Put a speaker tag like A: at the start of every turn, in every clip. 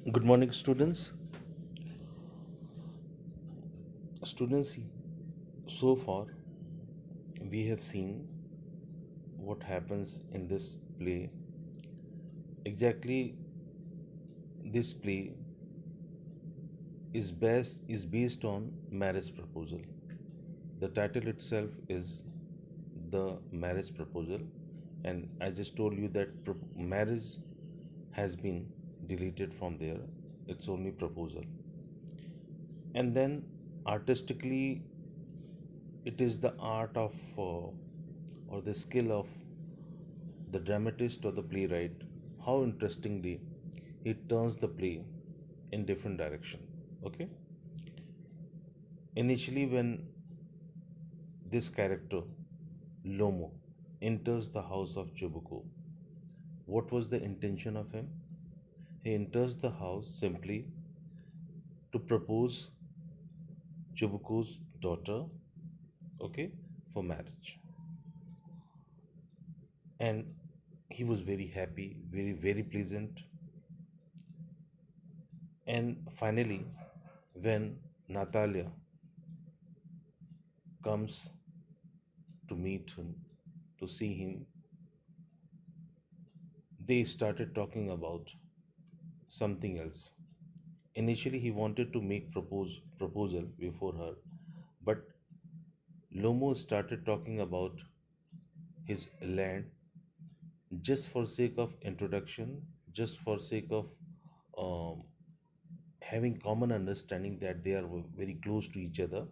A: Good morning, students. Students, so far we have seen what happens in this play. Exactly, this play is based on marriage proposal. The title itself is the marriage proposal, and I just told you that marriage has been deleted from there. It's only proposal, and then artistically, it is the art of or the skill of the dramatist or the playwright, how interestingly he turns the play in different direction. Okay, initially when this character Lomo enters the house of Chibuko, what was the intention of him? He enters the house simply to propose Chibuko's daughter, okay, for marriage, and he was very happy, very pleasant. And finally, when Natalia comes to meet him, to see him, they started talking about something else. Initially, he wanted to make proposal before her, but Lomo started talking about his land just for sake of introduction, just for sake of um, having common understanding that they are very close to each other,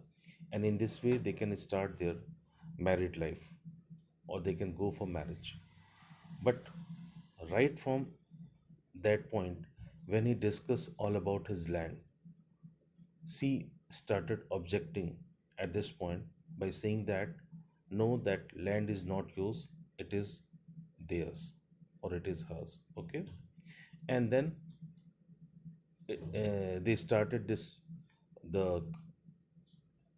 A: and in this way they can start their married life or they can go for marriage. But right from that point, when he discussed all about his land, she started objecting at this point by saying that no, that land is not yours, it is theirs or it is hers. Okay, and then they started this the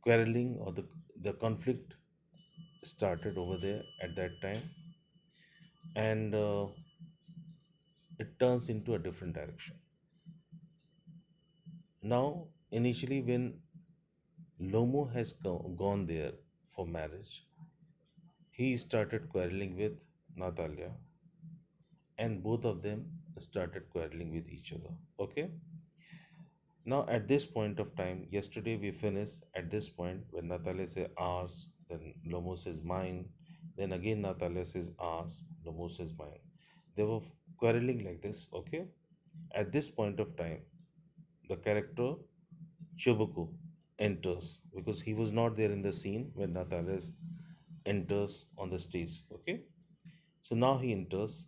A: quarreling or the conflict started over there at that time, and it turns into a different direction. Now, initially, when Lomo has gone there for marriage, he started quarreling with Natalia, and both of them started quarreling with each other. Okay. Now, at this point of time, yesterday we finished at this point when Natalia says ours, then Lomo says mine, then again Natalia says ours, Lomo says mine. They were quarreling like this. Okay. At this point of time, the character Chobuku enters because he was not there in the scene when Natalia enters on the stage. Okay. So now he enters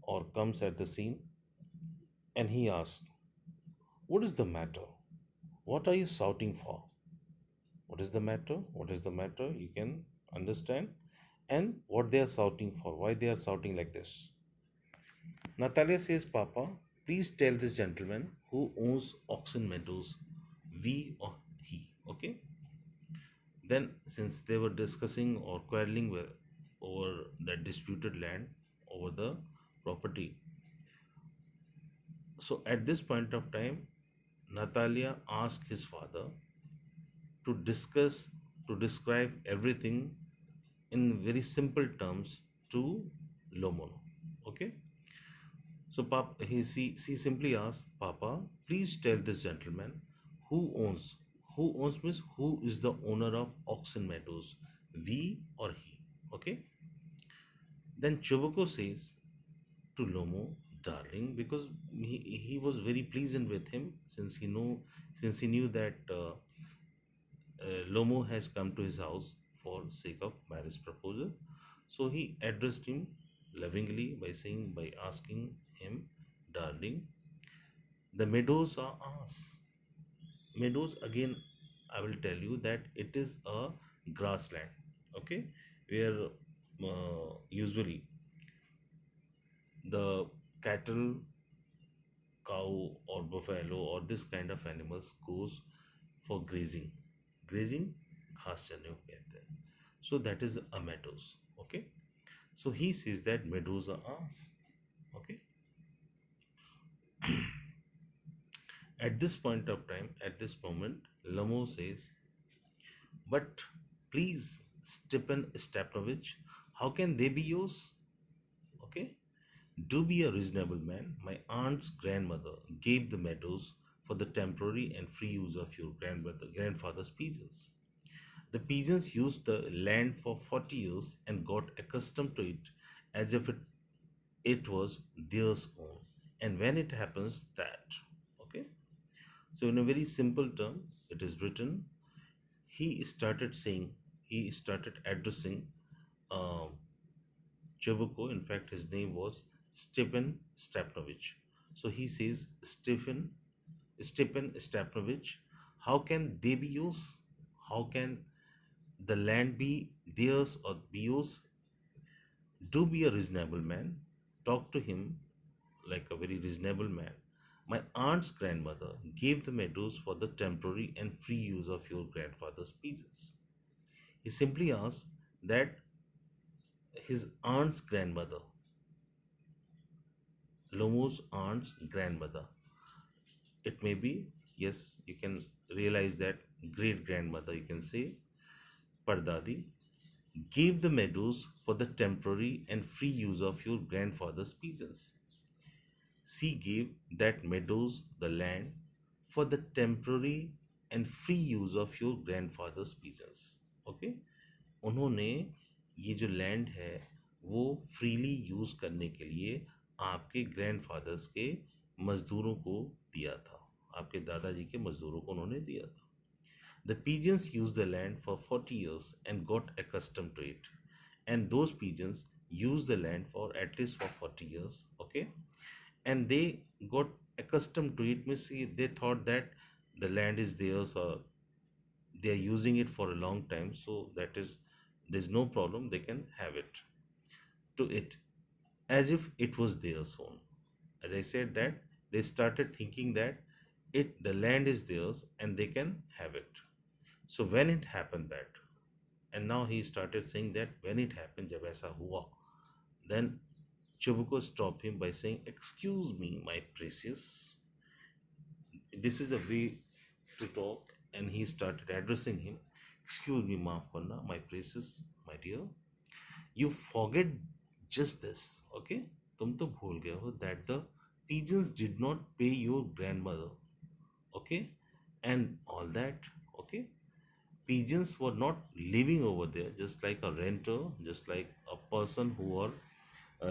A: or comes at the scene and he asks, what is the matter? What are you shouting for? What is the matter? What is the matter? You can understand. And what they are shouting for, why they are shouting like this. Natalia says, Papa, please tell this gentleman who owns Oxen Meadows, we or he. Okay. Then, since they were discussing or quarreling over that disputed land, over the property, so at this point of time, Natalia asked his father to discuss, to describe everything in very simple terms to Lomono. Okay. So she simply asked, Papa, please tell this gentleman who owns. Who owns means who is the owner of Oxen Meadows, we or he. Okay. Then Choboko says to Lomo, darling, because he was very pleasant with him since he knew that Lomo has come to his house for sake of marriage proposal. So he addressed him lovingly by asking him, darling, the meadows are ours. Meadows again, I will tell you that it is a grassland, okay, where usually the cattle, cow or buffalo or this kind of animals goes for grazing. Grazing घास चरने को कहते हैं. So that is a meadows. Okay. So he says that meadows are ours. Okay. At this point of time, at this moment, Lamo says, but please, Stephen Stepanovich, how can they be yours? Okay, do be a reasonable man. My aunt's grandmother gave the meadows for the temporary and free use of your grandfather's peasants. The peasants used the land for 40 years and got accustomed to it as if it was theirs own. And when it happens that, okay, so in a very simple term, it is written, he started saying, he started addressing um, Chebuko. In fact, his name was Stephen Stepnovich. So he says, Stephen Stepnovich, how can they be yours? How can the land be theirs or be yours? Do be a reasonable man. Talk to him like a very reasonable man. My aunt's grandmother gave the meadows for the temporary and free use of your grandfather's pieces. He simply asked that his aunt's grandmother, Lomo's aunt's grandmother, it may be, yes, you can realize that great grandmother, you can say, Pardadi, gave the meadows for the temporary and free use of your grandfather's peasants. She gave that meadows, the land, for the temporary and free use of your grandfather's peasants. Okay, उन्होंने ये जो land है वो freely use करने के लिए आपके grandfathers के मजदूरों को दिया था, आपके दादाजी के मजदूरों को उन्होंने दिया था. The pigeons used the land for 40 years and got accustomed to it. And those pigeons used the land for at least for 40 years, okay? And they got accustomed to it, means they thought that the land is theirs or they are using it for a long time, so that is, there's no problem, they can have it to it as if it was theirs own. As I said that they started thinking that the land is theirs and they can have it. So when it happened that, and now he started saying that when it happened, jab aisa hua, then Chibuko stopped him by saying, "Excuse me, my precious." This is the way to talk, and he started addressing him. "Excuse me, maaf karna, my precious, my dear. You forget just this, okay? तुम तो भूल गए हो that the pigeons did not pay your grandmother, okay, and all that, okay. Pigeons were not living over there just like a renter, just like a person who are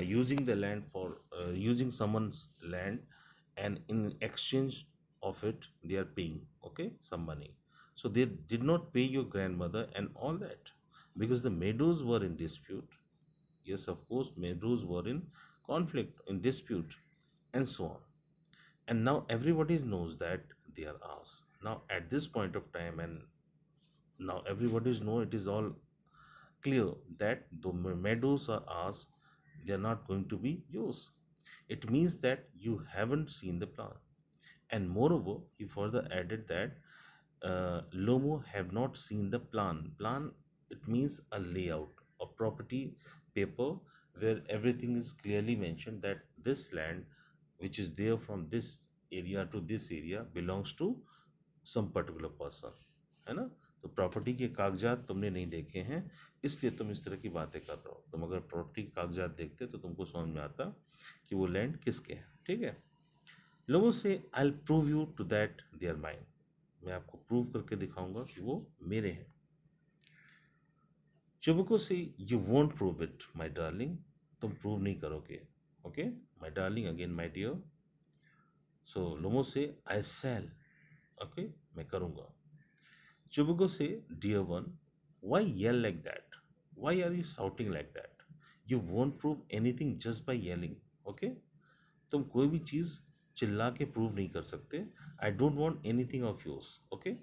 A: using the land for using someone's land, and in exchange of it they are paying, okay, some money. So they did not pay your grandmother and all that because the meadows were in dispute. Yes, of course, meadows were in conflict, in dispute, and so on. And now everybody knows that they are ours. Now at this point of time, and now everybody know, it is all clear that the meadows are ours, they are not going to be yours. It means that you haven't seen the plan. And moreover, he further added that Lomo have not seen the plan. Plan, it means a layout, a property paper where everything is clearly mentioned that this land, which is there from this area to this area, belongs to some particular person, है ना. तो property के कागजात तुमने नहीं देखे हैं, इसलिए तुम इस तरह की बातें कर रहे हो. तुम अगर प्रॉपर्टी के कागजात देखते तो तुमको समझ में आता कि वो लैंड किसके हैं. ठीक है. लोगों से I will prove you to that they are mine. मैं आपको प्रूव करके दिखाऊंगा कि वो मेरे हैं. चुबको से you won't prove it my darling. तुम प्रूव नहीं करोगे. Okay my darling, again my dear. So लोमो से आई सेल. ओके मैं करूँगा. चुबको से dear one, why yell like that? Why are you shouting like that? You won't prove anything just by yelling. Okay तुम कोई भी चीज़ चिल्ला के प्रूव नहीं कर सकते. I don't want anything of yours. Okay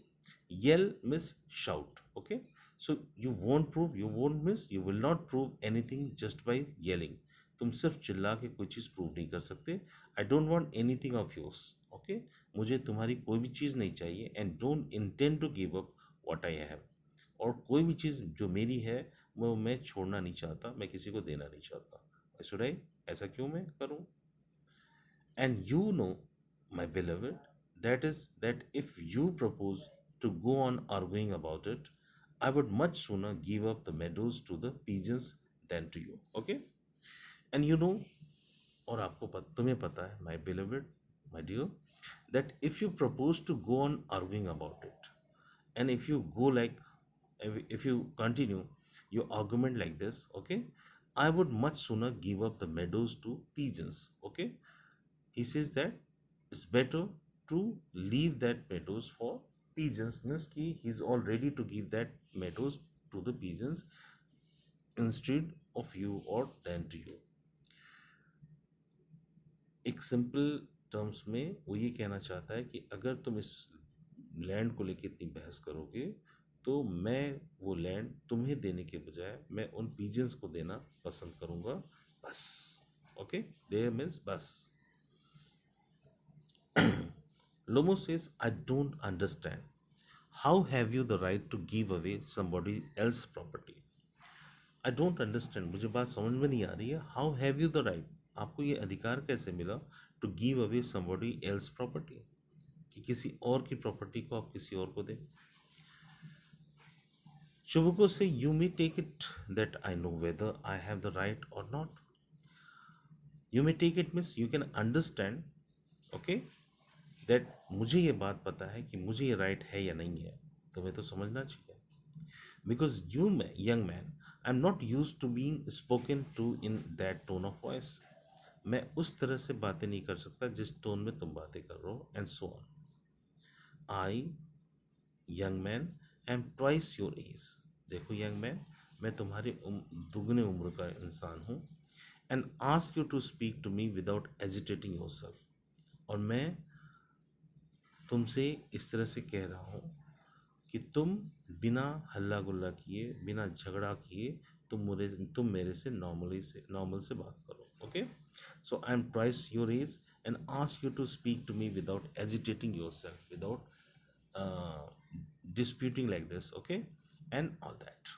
A: yell miss shout. Okay so you won't prove, you won't miss, you will not prove anything just by yelling. तुम सिर्फ चिल्ला के कोई चीज़ प्रूव नहीं कर सकते. I don't want anything of yours. Okay मुझे तुम्हारी कोई भी चीज़ नहीं चाहिए. And don't intend to give up what I have. और कोई भी चीज़ जो मेरी है वो मैं छोड़ना नहीं चाहता, मैं किसी को देना नहीं चाहता. शुड आई, ऐसा क्यों मैं करूँ? And you know, my beloved, That is, that if you propose to go on arguing about it, I would much sooner give up the meadows to the pigeons than to you. Okay? And you know, और तुम्हें पता है, my beloved, my dear, that if you propose to go on arguing about it, and if you go like, if you continue your argument like this, okay, I would much sooner give up the meadows to pigeons. Okay, he says that it's better to leave that meadows for pigeons, means he's all ready to give that meadows to the pigeons instead of you or than to you. एक simple terms में वो ये कहना चाहता है कि अगर तुम इस लैंड को लेके इतनी बहस करोगे, तो मैं वो लैंड तुम्हें देने के बजाय मैं उन पिजन्स को देना पसंद करूँगा, बस. ओके, देयर मीन्स बस. Lomo says, I don't understand. How have you the right to give away somebody else's property? I don't understand, मुझे बात समझ में नहीं आ रही है. How have you the right, आपको ये अधिकार कैसे मिला to give away somebody else property, कि किसी और की प्रॉपर्टी को आप किसी और को दें. चुबको से you may take it that I know whether I have the right or not. You may take it means you can understand, okay, that मुझे ये बात पता है कि मुझे ये राइट है या नहीं है, तुम्हें तो समझना चाहिए. Because you, young man, I'm not used to being spoken to in that tone of voice. मैं उस तरह से बातें नहीं कर सकता जिस टोन में तुम बातें कर रहे हो, and so on. I, young man, am twice your age. देखो यंग मैन, मैं तुम्हारी दुगने उम्र का इंसान हूँ. And ask you to speak to me without agitating yourself. और मैं तुमसे इस तरह से कह रहा हूँ कि तुम बिना हल्ला गुल्ला किए, बिना झगड़ा किए, तुम मेरे से नॉर्मल से बात करो. Okay, so I am twice your age and ask you to speak to me without agitating yourself, without disputing like this. Okay, and all that.